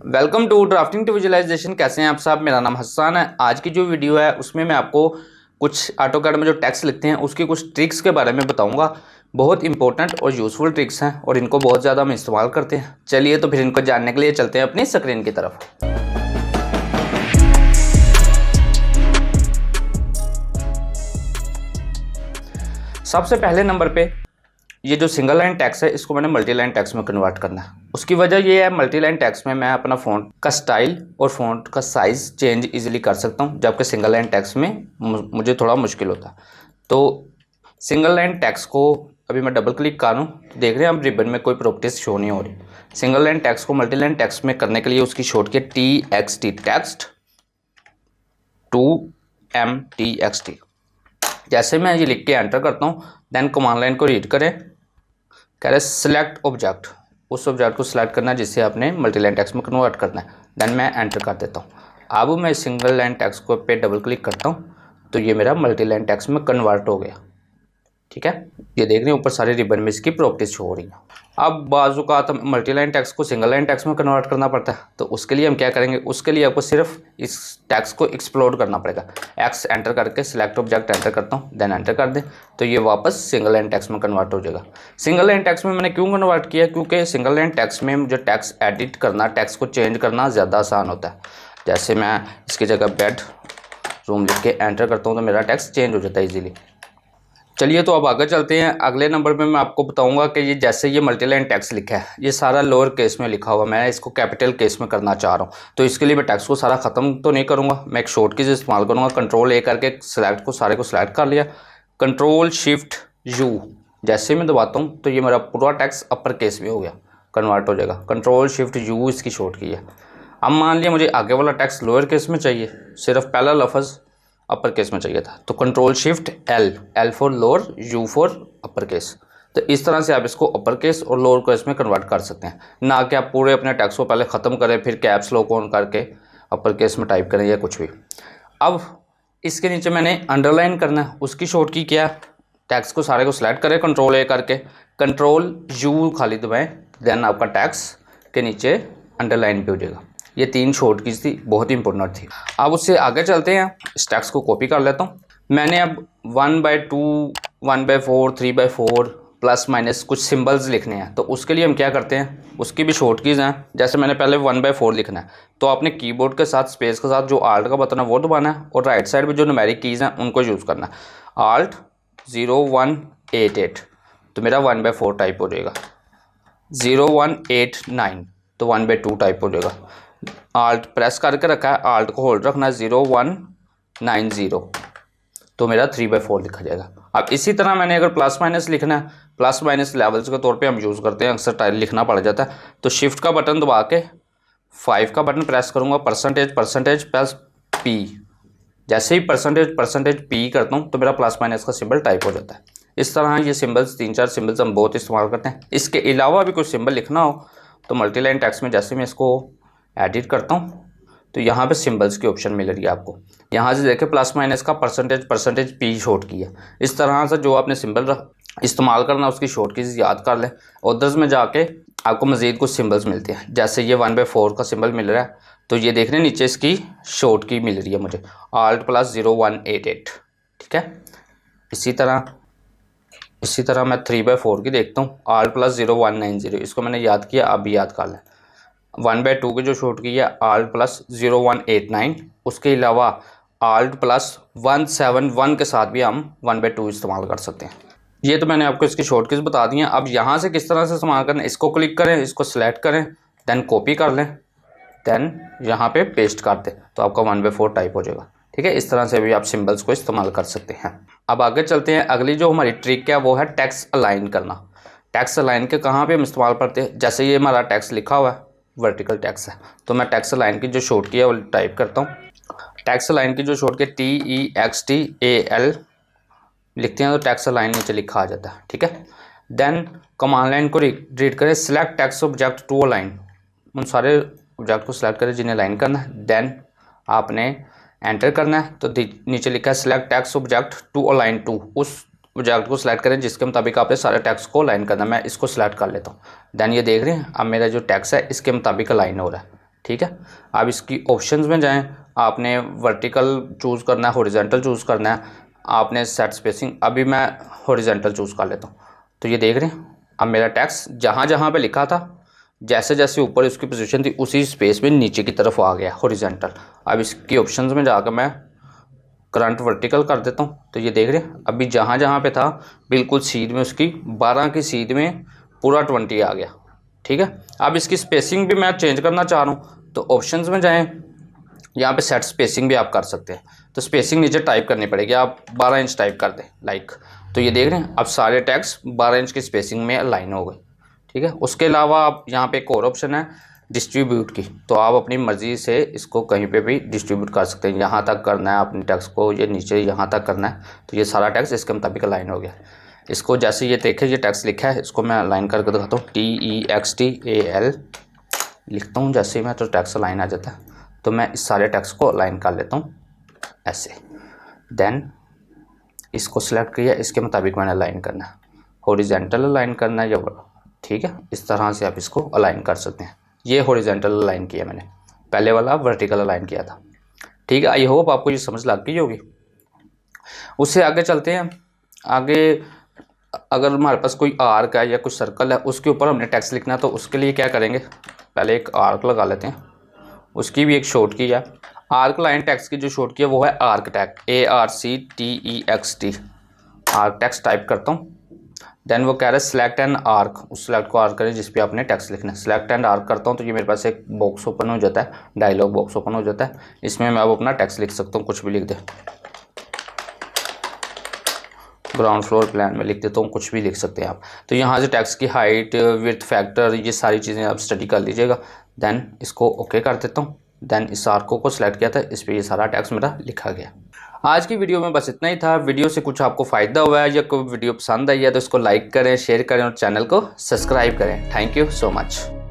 Welcome to drafting to visualization. कैसे हैं आप सब? मेरा नाम हसन है। आज की जो वीडियो है उसमें मैं आपको कुछ ऑटोकैड में जो टेक्स्ट लिखते हैं उसकी कुछ ट्रिक्स के बारे में बताऊंगा। बहुत इंपॉर्टेंट और यूज़फुल ट्रिक्स हैं और इनको बहुत ज़्यादा हम इस्तेमाल करते हैं। चलिए तो फिर इनको जानने के लिए चलते हैं अपनी स्क्रीन की तरफ। सबसे पहले नंबर पे ये जो सिंगल लाइन टेक्स्ट है इसको मैंने मल्टी लाइन टेक्स्ट में कन्वर्ट करना है। उसकी वजह ये है, मल्टी लाइन टेक्स्ट में मैं अपना फ़ॉन्ट का स्टाइल और फ़ॉन्ट का साइज़ चेंज इजीली कर सकता हूँ, जबकि सिंगल लाइन टेक्स्ट में मुझे थोड़ा मुश्किल होता है। तो सिंगल लाइन टेक्स्ट को अभी मैं डबल क्लिक करूँ तो देख रहे हैं अब रिबन में कोई प्रॉपर्टीज शो नहीं हो रही। सिंगल लाइन टेक्स्ट को मल्टी लाइन टेक्स्ट में करने के लिए उसकी शॉर्टकट TXT टेक्स्ट 2MTXT। जैसे मैं ये लिख के एंटर करता हूँ, देन कमांड लाइन को रीड करें, कह रहे सिलेक्ट ऑब्जेक्ट, उस ऑब्जेक्ट को सिलेक्ट करना है जिसे आपने मल्टी लाइन टेक्स्ट में कन्वर्ट करना है। देन मैं एंटर कर देता हूँ। अब मैं सिंगल लाइन टेक्स्ट को पे डबल क्लिक करता हूँ तो ये मेरा मल्टी लाइन टेक्स्ट में कन्वर्ट हो गया। ठीक है, ये देख रहे हैं ऊपर सारे रिबन में इसकी प्रॉपर्टीज शो हो रही हैं। अब बाजू का तो मल्टी लाइन टेक्स्ट को सिंगल लाइन टेक्स्ट में कन्वर्ट करना पड़ता है, तो उसके लिए हम क्या करेंगे, उसके लिए आपको सिर्फ इस टेक्स्ट को एक्सप्लोर करना पड़ेगा। एक्स एंटर करके सिलेक्ट ऑब्जेक्ट एंटर करता हूँ, देन एंटर कर दें तो ये वापस सिंगल लाइन टेक्स्ट में कन्वर्ट हो जाएगा। सिंगल लाइन टेक्स्ट में मैंने क्यों कन्वर्ट किया, क्योंकि सिंगल लाइन टेक्स्ट में जो टेक्स्ट एडिट करना, टेक्स्ट को चेंज करना ज़्यादा आसान होता है। जैसे मैं इसकी जगह बेड रूम लिख के एंटर करता हूँ तो मेरा टेक्स्ट चेंज हो जाता है ईजिली। चलिए तो अब आगे चलते हैं। अगले नंबर पे मैं आपको बताऊंगा कि ये जैसे ये मल्टी लाइन टेक्स्ट लिखा है, ये सारा लोअर केस में लिखा हुआ, मैं इसको कैपिटल केस में करना चाह रहा हूँ। तो इसके लिए मैं टेक्स्ट को सारा ख़त्म तो नहीं करूँगा, मैं एक शॉर्ट कीज इस्तेमाल करूँगा। कंट्रोल A करके सिलेक्ट को सारे को सिलेक्ट कर लिया, कंट्रोल शिफ्ट U जैसे मैं दबाता हूँ तो ये मेरा पूरा टेक्स्ट अपर केस में हो गया, कन्वर्ट हो जाएगा। कंट्रोल शिफ्ट U इसकी शॉर्ट की है। अब मान लिया मुझे आगे वाला टेक्स्ट लोअर केस में चाहिए, सिर्फ पहला लफ्ज़ अपर केस में चाहिए था, तो control shift L for lower, U for upper case. तो इस तरह से आप इसको अपर केस और लोअर केस में कन्वर्ट कर सकते हैं, ना कि आप पूरे अपने टेक्स्ट को पहले ख़त्म करें फिर कैप्स लॉक ऑन करके अपर केस में टाइप करें या कुछ भी। अब इसके नीचे मैंने अंडरलाइन करना है, उसकी शॉर्ट की क्या, टेक्स्ट को सारे को सिलेक्ट करें कंट्रोल A करके, कंट्रोल U खाली दबाएँ, देन आपका टेक्स्ट के नीचे अंडरलाइन पे हो जाएगा। ये 3 शॉर्ट कीज थी, बहुत ही इंपॉर्टेंट थी। अब उससे आगे चलते हैं, इस टेक्स्ट को कॉपी कर लेता हूँ। मैंने अब 1/2, 1/4, 3/4 प्लस माइनस कुछ सिंबल्स लिखने हैं, तो उसके लिए हम क्या करते हैं, उसकी भी शॉर्ट कीज़ हैं। जैसे मैंने पहले 1/4 लिखना है तो आपने कीबोर्ड के साथ स्पेस के साथ जो आल्ट का बटन है वो दबाना है और राइट साइड में जो न्यूमेरिक कीज़ हैं उनको यूज़ करना है। आल्ट 0188 तो मेरा 1/4 टाइप हो जाएगा, 0189 तो 1/2 टाइप हो जाएगा। आल्ट प्रेस करके रखा है, आल्ट को होल्ड रखना है, 0190 तो मेरा 3/4 लिखा जाएगा। अब इसी तरह मैंने अगर प्लस माइनस लिखना है, प्लस माइनस लेवल्स के तौर पे हम यूज़ करते हैं, अक्सर टाइप लिखना पड़ जाता है, तो शिफ्ट का बटन दबा के 5 का बटन प्रेस करूँगा, परसेंटेज प्लस P। जैसे ही परसेंटेज P करता हूँ तो मेरा प्लस माइनस का सिंबल टाइप हो जाता है। इस तरह ये सिंबल्स 3-4 सिंबल्स हम बहुत इस्तेमाल करते हैं। इसके अलावा भी कोई सिंबल लिखना हो तो मल्टी लाइन टेक्स्ट में जैसे मैं इसको एडिट करता हूँ तो यहाँ पे सिंबल्स की ऑप्शन मिल रही है आपको। यहाँ से देखें प्लस माइनस का परसेंटेज P शॉर्ट की है। इस तरह से जो आपने सिंबल इस्तेमाल करना उसकी शॉर्ट कीज याद कर लें। ऑर्डर्स में जाके आपको मज़ीद कुछ सिंबल्स मिलते हैं, जैसे ये 1/4 का सिंबल मिल रहा है तो ये देख रहे हैं नीचे इसकी शॉर्ट की मिल रही है मुझे, आल्ट प्लस 0188। ठीक है, इसी तरह मैं 3/4 की देखता हूँ, आल्ट प्लस 0190, इसको मैंने याद किया, आप भी याद कर लें। 1/2 की जो शॉर्ट की है आल्ट प्लस 0189, उसके अलावा आल्ट प्लस 171 के साथ भी हम 1/2 इस्तेमाल कर सकते हैं। ये तो मैंने आपको इसकी शॉर्ट कीज बता दी हैं। अब यहाँ से किस तरह से इस्तेमाल करना है, इसको क्लिक करें, इसको सिलेक्ट करें, देन कॉपी कर लें, देन यहाँ पे पेस्ट कर दें तो आपका 1/4 टाइप हो जाएगा। ठीक है, इस तरह से भी आप सिंबल्स को इस्तेमाल कर सकते हैं। अब आगे चलते हैं, अगली जो हमारी ट्रिक है वो है टेक्स्ट अलाइन करना। टेक्स्ट अलाइन के कहाँ पे हम इस्तेमाल करते हैं, जैसे ये हमारा टेक्स्ट लिखा हुआ है, वर्टिकल टेक्स्ट है, तो मैं टेक्स्ट लाइन की जो शॉर्ट की है वो टाइप करता हूँ। टेक्स्ट लाइन की जो शॉर्ट की TEXTAL लिखते हैं तो टेक्स्ट लाइन नीचे लिखा आ जाता है। ठीक है, देन कमांड लाइन को रीड करें, select text object to align, उन सारे ऑब्जेक्ट को सिलेक्ट करें जिन्हें लाइन करना है, देन आपने एंटर करना है तो नीचे लिखा है select text object to align to, उस ऑब्जेक्ट को सिलेक्ट करें जिसके मुताबिक आपने सारे टेक्स्ट को अलाइन करना है। मैं इसको सिलेक्ट कर लेता हूँ, देन ये देख रहे हैं अब मेरा जो टेक्स्ट है इसके मुताबिक अलाइन हो रहा है। ठीक है। अब इसकी ऑप्शंस में जाएं, आपने वर्टिकल चूज़ करना है, हॉरिजॉन्टल चूज़ करना है, आपने सेट स्पेसिंग, अभी मैं हॉरिजॉन्टल चूज़ कर लेता हूँ। तो ये देख रहे हैं अब मेरा टेक्स्ट जहाँ जहाँ पे लिखा था, जैसे जैसे ऊपर उसकी पोजीशन थी उसी स्पेस में नीचे की तरफ आ गया हॉरिजॉन्टल। अब इसकी ऑप्शंस में जाकर मैं करंट वर्टिकल कर देता हूँ। तो ये देख रहे हैं अभी जहाँ जहाँ पे था बिल्कुल सीध में उसकी 12 की सीध में पूरा 20 आ गया। ठीक है। अब इसकी स्पेसिंग भी मैं चेंज करना चाह रहा हूँ, तो ऑप्शंस में जाएं, यहाँ पे सेट स्पेसिंग भी आप कर सकते हैं। तो स्पेसिंग नीचे टाइप करनी पड़ेगी, आप 12 इंच टाइप कर दें लाइक। तो ये देख रहे हैं अब सारे टैग्स 12 इंच की स्पेसिंग में अलाइन हो गए। ठीक है। उसके अलावा आप यहाँ पे एक और ऑप्शन है डिस्ट्रीब्यूट की, तो आप अपनी मर्ज़ी से इसको कहीं पे भी डिस्ट्रीब्यूट कर सकते हैं। यहाँ तक करना है अपने टेक्स्ट को, ये नीचे यहाँ तक करना है, तो ये सारा टेक्स्ट इसके मुताबिक अलाइन हो गया। इसको जैसे ये देखें ये टेक्स्ट लिखा है, इसको मैं अलाइन करके दिखाता हूँ। TEXTAL लिखता हूँ जैसे ही मैं, तो टेक्स्ट अलाइन आ जाता है। तो मैं इस सारे टेक्स्ट को अलाइन कर लेता हूँ ऐसे। देन इसको सिलेक्ट किया, इसके मुताबिक मैंने अलाइन करना है, हॉरिजॉन्टल अलाइन करना है या ठीक है, इस तरह से आप इसको अलाइन कर सकते हैं। ये हॉरिजॉन्टल अलाइन किया मैंने, पहले वाला वर्टिकल अलाइन किया था। ठीक है। आई होप आपको ये समझ लग गई होगी। उससे आगे चलते हैं। आगे अगर हमारे पास कोई आर्क है या कुछ सर्कल है, उसके ऊपर हमने टेक्स्ट लिखना है, तो उसके लिए क्या करेंगे, पहले एक आर्क लगा लेते हैं। उसकी भी एक शॉर्ट की है, आर्क लाइन टेक्स्ट की जो शॉर्ट की है वो है arc tag, ARCTEXT। Arc text type करता हूँ। देन वो कह रहा है सिलेक्ट एन आर्क, उस सिलेक्ट को आर्क करें जिस पे आपने टेक्स्ट लिखना है। सिलेक्ट एंड आर्क करता हूँ तो ये मेरे पास एक बॉक्स ओपन हो जाता है, डायलॉग बॉक्स ओपन हो जाता है। इसमें मैं अब अपना टेक्स्ट लिख सकता हूँ, कुछ भी लिख दे, ग्राउंड फ्लोर प्लान में लिख देता हूँ, कुछ भी लिख सकते हैं आप। तो यहाँ से टेक्स्ट की हाइट, विड्थ फैक्टर, ये सारी चीज़ें आप स्टडी कर लीजिएगा। देन इसको ओके कर देता हूँ। देन इस आर्को को सिलेक्ट किया था, इस पर ये सारा टेक्स्ट मेरा लिखा गया। आज की वीडियो में बस इतना ही था। वीडियो से कुछ आपको फ़ायदा हुआ है या कोई वीडियो पसंद आई है तो इसको लाइक करें, शेयर करें और चैनल को सब्सक्राइब करें। Thank you so much.